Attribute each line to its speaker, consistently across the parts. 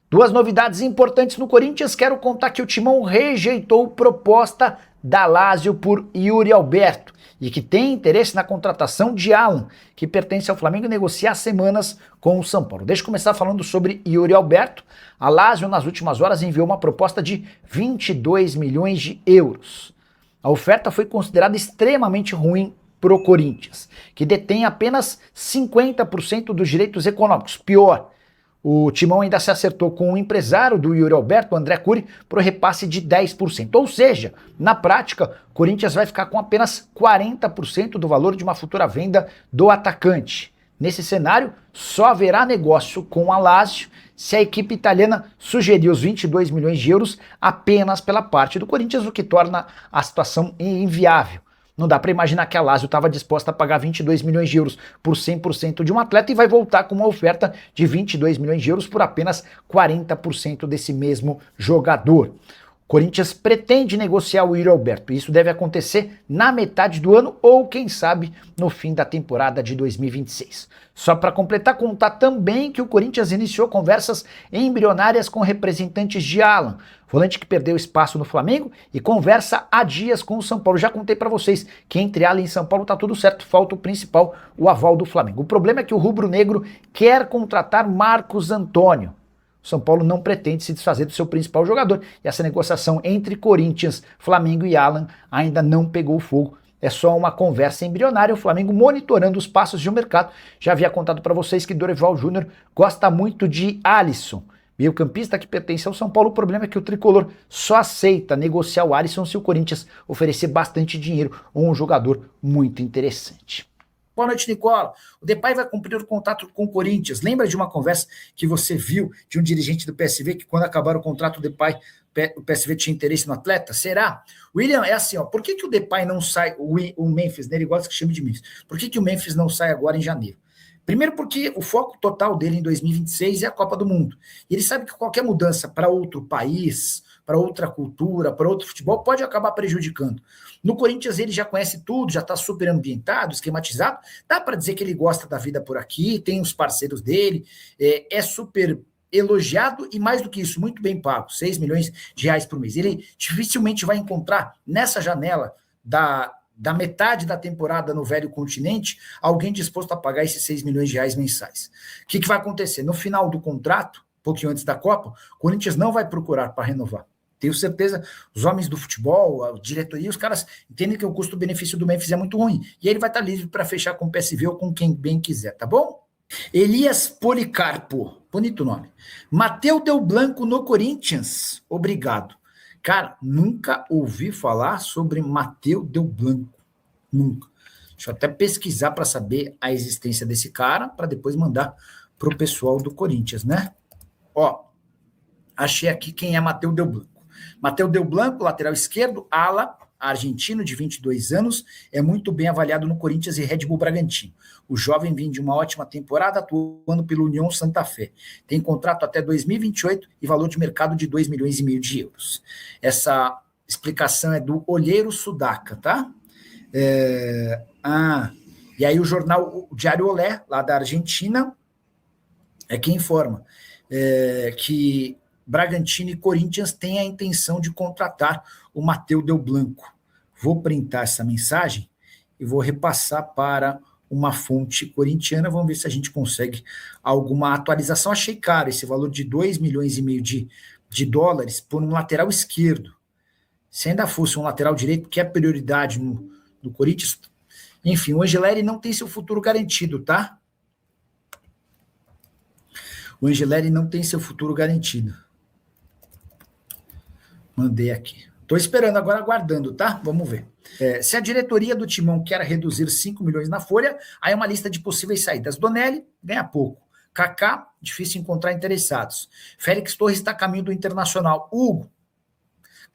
Speaker 1: Duas novidades importantes no Corinthians. Quero contar que o Timão rejeitou proposta da Lazio por Yuri Alberto e que tem interesse na contratação de Alan, que pertence ao Flamengo e negocia há semanas com o São Paulo. Deixa eu começar falando sobre Yuri Alberto. A Lazio, nas últimas horas, enviou uma proposta de 22 milhões de euros. A oferta foi considerada extremamente ruim pro Corinthians, que detém apenas 50% dos direitos econômicos. Pior, o Timão ainda se acertou com o empresário do Yuri Alberto, o André Cury, para o repasse de 10%. Ou seja, na prática, o Corinthians vai ficar com apenas 40% do valor de uma futura venda do atacante. Nesse cenário, só haverá negócio com a Lazio se a equipe italiana sugerir os 22 milhões de euros apenas pela parte do Corinthians, o que torna a situação inviável. Não dá para imaginar que a Lazio estava disposta a pagar 22 milhões de euros por 100% de um atleta e vai voltar com uma oferta de 22 milhões de euros por apenas 40% desse mesmo jogador. O Corinthians pretende negociar o Yuri Alberto. Isso deve acontecer na metade do ano ou, quem sabe, no fim da temporada de 2026. Só para completar, contar também que o Corinthians iniciou conversas embrionárias com representantes de Alan, volante que perdeu espaço no Flamengo e conversa há dias com o São Paulo. Já contei para vocês que entre Alan e São Paulo tá tudo certo, falta o principal, o aval do Flamengo. O problema é que o rubro-negro quer contratar Marcos Antônio. São Paulo não pretende se desfazer do seu principal jogador e essa negociação entre Corinthians, Flamengo e Alan ainda não pegou fogo. É só uma conversa embrionária, o Flamengo monitorando os passos de um mercado. Já havia contado para vocês que Dorival Júnior gosta muito de Alisson, meio-campista que pertence ao São Paulo. O problema é que o tricolor só aceita negociar o Alisson se o Corinthians oferecer bastante dinheiro ou um jogador muito interessante. Boa noite, Nicola. O Depay vai cumprir o contrato com o Corinthians. Lembra de uma conversa que você viu de um dirigente do PSV que quando acabar o contrato do Depay, o PSV tinha interesse no atleta? Será? William, é assim, ó, por que o Depay não sai, o Memphis, né, ele gosta que chame de Memphis, por que o Memphis não sai agora em janeiro? Primeiro porque o foco total dele em 2026 é a Copa do Mundo. E ele sabe que qualquer mudança para outro país, para outra cultura, para outro futebol, pode acabar prejudicando. No Corinthians ele já conhece tudo, já está super ambientado, esquematizado. Dá para dizer que ele gosta da vida por aqui, tem os parceiros dele, é super elogiado e mais do que isso, muito bem pago, 6 milhões de reais por mês. Ele dificilmente vai encontrar nessa janela da metade da temporada no velho continente, alguém disposto a pagar esses 6 milhões de reais mensais. O que vai acontecer? No final do contrato, pouquinho antes da Copa, o Corinthians não vai procurar para renovar. Tenho certeza, os homens do futebol, a diretoria, os caras entendem que o custo-benefício do Memphis é muito ruim. E aí ele vai estar livre para fechar com o PSV ou com quem bem quiser, tá bom? Elias Policarpo, bonito nome. Mateu Del Blanco no Corinthians, obrigado. Cara, nunca ouvi falar sobre Mateu Del Blanco, nunca. Deixa eu até pesquisar para saber a existência desse cara, para depois mandar para o pessoal do Corinthians, né? Ó, achei aqui quem é Mateu Del Blanco. Mateu Del Blanco, lateral esquerdo, ala, argentino de 22 anos, é muito bem avaliado no Corinthians e Red Bull Bragantino. O jovem vem de uma ótima temporada atuando pelo União Santa Fé. Tem contrato até 2028 e valor de mercado de 2 milhões e meio de euros. Essa explicação é do Olheiro Sudaca, tá? E aí o jornal o Diário Olé, lá da Argentina, é quem informa que Bragantino e Corinthians têm a intenção de contratar o Mateu Del Blanco. Vou printar essa mensagem e vou repassar para uma fonte corintiana. Vamos ver se a gente consegue alguma atualização. Achei caro esse valor de 2 milhões e meio de dólares por um lateral esquerdo. Se ainda fosse um lateral direito, que é prioridade no Corinthians. Enfim, o Angeleri não tem seu futuro garantido, tá? O Angeleri não tem seu futuro garantido. Mandei aqui. Estou esperando agora, aguardando, tá? Vamos ver. Se a diretoria do Timão quer reduzir 5 milhões na folha, aí é uma lista de possíveis saídas. Donelli ganha pouco. Kaká, difícil encontrar interessados. Félix Torres está a caminho do Internacional. Hugo,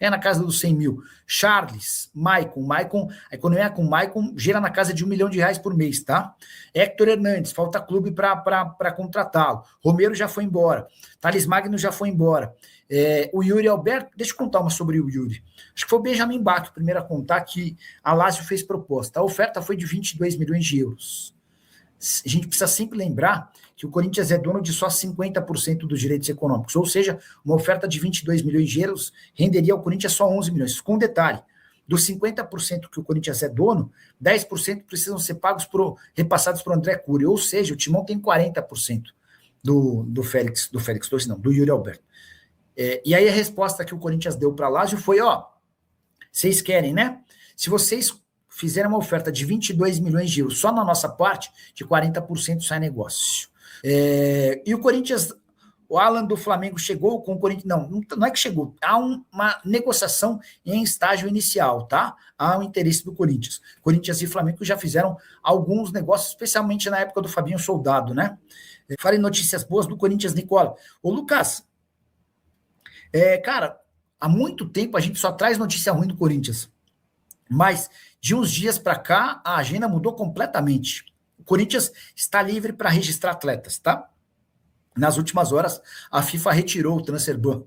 Speaker 1: ganha na casa dos 100 mil. Charles, Maicon, a economia com Maicon gira na casa de 1 milhão de reais por mês, tá? Héctor Hernandes, falta clube para contratá-lo. Romero já foi embora. Thales Magno já foi embora. O Yuri Alberto, deixa eu contar uma sobre o Yuri. Acho que foi o Benjamin Bach, o primeiro a contar que a Lazio fez proposta. A oferta foi de 22 milhões de euros. a gente precisa sempre lembrar que o Corinthians é dono de só 50% dos direitos econômicos, ou seja, uma oferta de 22 milhões de euros renderia ao Corinthians só 11 milhões, com detalhe, dos 50% que o Corinthians é dono, 10% precisam ser pagos repassados para o André Cury, ou seja, o Timão tem 40% do Félix Torres, não, do Yuri Alberto. E aí a resposta que o Corinthians deu para a Lazio foi, vocês querem, né? Se vocês fizerem uma oferta de 22 milhões de euros só na nossa parte, de 40% sai negócio. E o Corinthians, o Alan do Flamengo chegou com o Corinthians, não é que chegou, há uma negociação em estágio inicial, tá? Há um interesse do Corinthians. Corinthians e Flamengo já fizeram alguns negócios, especialmente na época do Fabinho Soldado, né? Falei notícias boas do Corinthians, Nicola. Ô, Lucas, cara, há muito tempo a gente só traz notícia ruim do Corinthians, mas de uns dias para cá a agenda mudou completamente. O Corinthians está livre para registrar atletas, tá? Nas últimas horas, a FIFA retirou o transfer ban.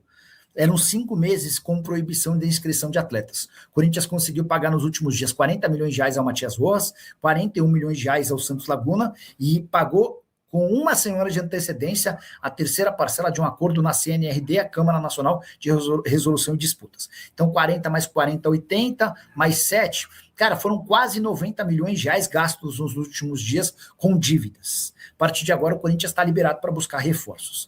Speaker 1: Eram 5 meses com proibição de inscrição de atletas. O Corinthians conseguiu pagar nos últimos dias 40 milhões de reais ao Matias Rojas, 41 milhões de reais ao Santos Laguna e pagou com uma semana de antecedência a terceira parcela de um acordo na CNRD, a Câmara Nacional de Resolução de Disputas. Então, 40 mais 40, 80, mais 7, cara, foram quase 90 milhões de reais gastos nos últimos dias com dívidas. A partir de agora, o Corinthians está liberado para buscar reforços.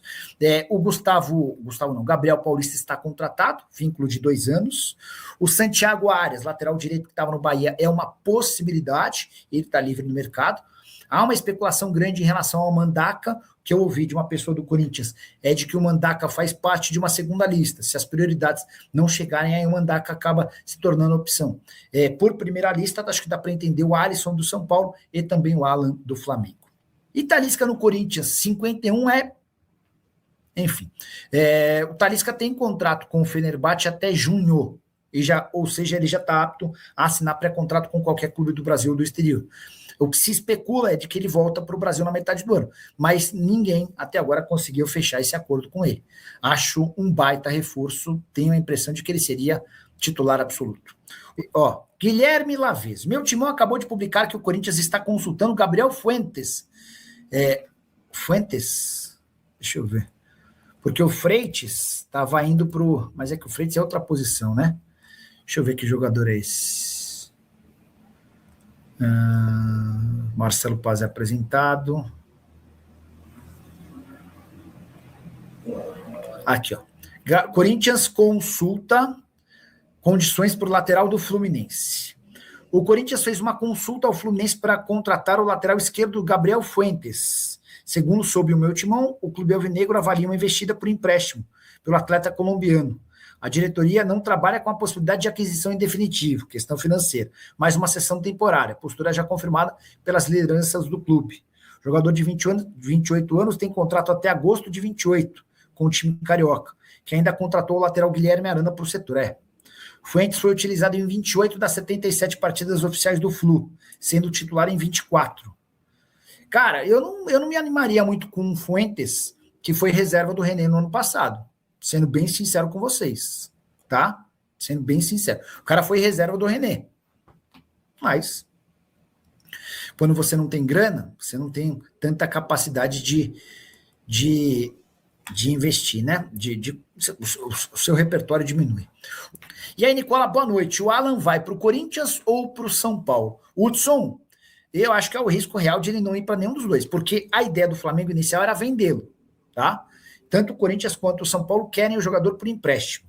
Speaker 1: Gabriel Paulista está contratado, vínculo de 2 anos. O Santiago Arias, lateral direito que estava no Bahia, é uma possibilidade, ele está livre no mercado. Há uma especulação grande em relação ao Mandaca, que eu ouvi de uma pessoa do Corinthians, é de que o Mandaca faz parte de uma segunda lista. Se as prioridades não chegarem, aí o Mandaca acaba se tornando opção. Por primeira lista, acho que dá para entender o Alisson do São Paulo e também o Alan do Flamengo. E Talisca no Corinthians, 51 Enfim, o Talisca tem contrato com o Fenerbahçe até junho, ou seja, ele já está apto a assinar pré-contrato com qualquer clube do Brasil ou do exterior. O que se especula é de que ele volta para o Brasil na metade do ano, mas ninguém até agora conseguiu fechar esse acordo com ele. Acho um baita reforço, tenho a impressão de que ele seria titular absoluto. Guilherme Lavez, meu timão acabou de publicar que o Corinthians está consultando Gabriel Fuentes. Fuentes? Deixa eu ver. Porque o Freitas estava indo para o... Mas é que o Freitas é outra posição, né? Deixa eu ver que jogador é esse. Marcelo Paz é apresentado. Aqui, Corinthians consulta condições para o lateral do Fluminense. O Corinthians fez uma consulta ao Fluminense para contratar o lateral esquerdo Gabriel Fuentes. Segundo soube o meu timão, o clube alvinegro avalia uma investida por empréstimo pelo atleta colombiano. A diretoria não trabalha com a possibilidade de aquisição em definitivo, questão financeira, mas uma cessão temporária, postura já confirmada pelas lideranças do clube. O jogador de 28 anos tem contrato até agosto de 28 com o time carioca, que ainda contratou o lateral Guilherme Arana para o setor. Fuentes foi utilizado em 28 das 77 partidas oficiais do Flu, sendo titular em 24. Cara, eu não me animaria muito com o Fuentes, que foi reserva do René no ano passado. Sendo bem sincero com vocês, tá? Sendo bem sincero. O cara foi reserva do René. Mas, quando você não tem grana, você não tem tanta capacidade de investir, né? O seu repertório diminui. E aí, Nicola, boa noite. O Alan vai para o Corinthians ou para o São Paulo? Hudson, eu acho que é o risco real de ele não ir para nenhum dos dois, porque a ideia do Flamengo inicial era vendê-lo, tá? Tanto o Corinthians quanto o São Paulo querem o jogador por empréstimo.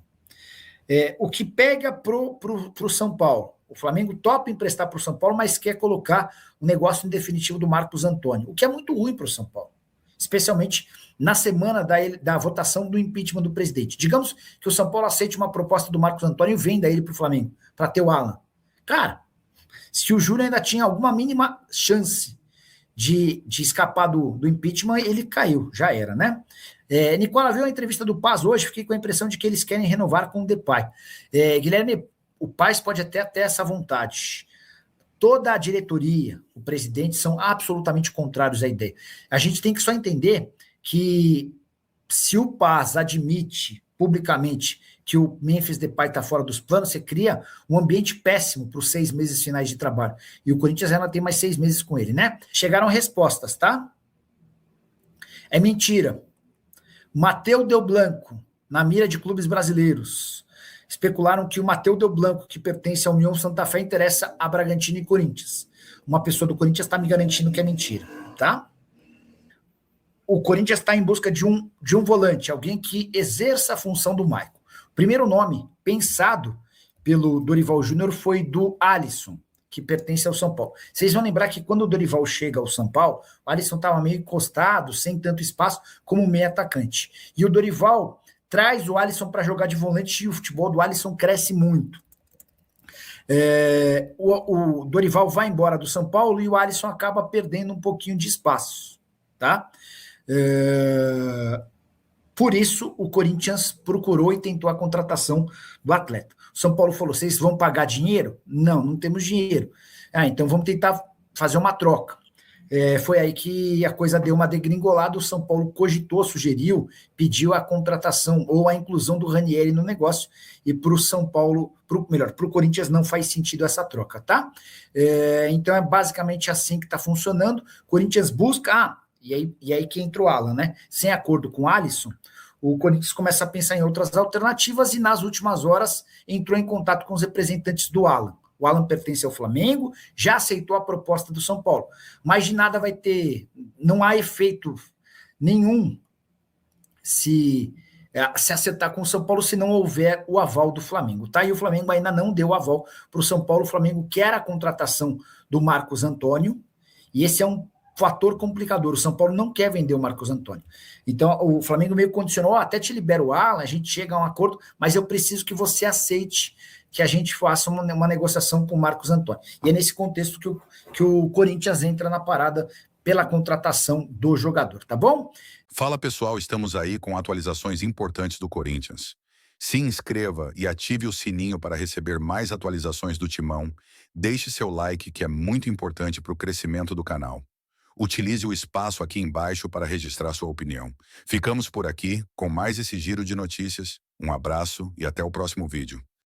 Speaker 1: O que pega pro São Paulo? O Flamengo topa emprestar para o São Paulo, mas quer colocar o negócio em definitivo do Marcos Antônio, o que é muito ruim para o São Paulo, especialmente na semana da votação do impeachment do presidente. Digamos que o São Paulo aceite uma proposta do Marcos Antônio e venda ele para o Flamengo, para ter o Alan. Cara, se o Júlio ainda tinha alguma mínima chance de escapar do impeachment, ele caiu, já era, né? Nicola, viu a entrevista do Paz hoje, fiquei com a impressão de que eles querem renovar com o Depay. Guilherme, o Paz pode até ter essa vontade. Toda a diretoria, o presidente, são absolutamente contrários à ideia. A gente tem que só entender que se o Paz admite publicamente que o Memphis Depay está fora dos planos, você cria um ambiente péssimo para os 6 meses finais de trabalho. E o Corinthians ainda tem mais 6 meses com ele, né? Chegaram respostas, tá? É mentira. Mateu Del Blanco, na mira de clubes brasileiros. Especularam que o Mateu Del Blanco, que pertence à União Santa Fé, interessa a Bragantino e Corinthians. Uma pessoa do Corinthians está me garantindo que é mentira, tá? O Corinthians está em busca de um volante, alguém que exerça a função do Maicon. O primeiro nome pensado pelo Dorival Júnior foi do Alisson, que pertence ao São Paulo. Vocês vão lembrar que quando o Dorival chega ao São Paulo, o Alisson estava meio encostado, sem tanto espaço, como meio atacante. E o Dorival traz o Alisson para jogar de volante e o futebol do Alisson cresce muito. O Dorival vai embora do São Paulo e o Alisson acaba perdendo um pouquinho de espaço, tá? Por isso, o Corinthians procurou e tentou a contratação do atleta. O São Paulo falou, vocês vão pagar dinheiro? Não, não temos dinheiro. Então vamos tentar fazer uma troca. Foi aí que a coisa deu uma degringolada, o São Paulo cogitou, sugeriu, pediu a contratação ou a inclusão do Ranieri no negócio, e para o São Paulo, para o Corinthians não faz sentido essa troca, tá? Então é basicamente assim que está funcionando. O Corinthians busca... E aí que entra o Alan, né? Sem acordo com o Alisson, o Corinthians começa a pensar em outras alternativas e nas últimas horas entrou em contato com os representantes do Alan. O Alan pertence ao Flamengo, já aceitou a proposta do São Paulo, mas de nada vai ter, não há efeito nenhum se acertar com o São Paulo se não houver o aval do Flamengo, tá? E o Flamengo ainda não deu aval para o São Paulo. O Flamengo quer a contratação do Marcos Antônio, e esse é um fator complicador. O São Paulo não quer vender o Marcos Antônio. Então, o Flamengo meio condicionou, até te libera o Alan, a gente chega a um acordo, mas eu preciso que você aceite que a gente faça uma negociação com o Marcos Antônio. E é nesse contexto que o Corinthians entra na parada pela contratação do jogador, tá bom?
Speaker 2: Fala pessoal, estamos aí com atualizações importantes do Corinthians. Se inscreva e ative o sininho para receber mais atualizações do Timão. Deixe seu like, que é muito importante para o crescimento do canal. Utilize o espaço aqui embaixo para registrar sua opinião. Ficamos por aqui com mais esse giro de notícias. Um abraço e até o próximo vídeo.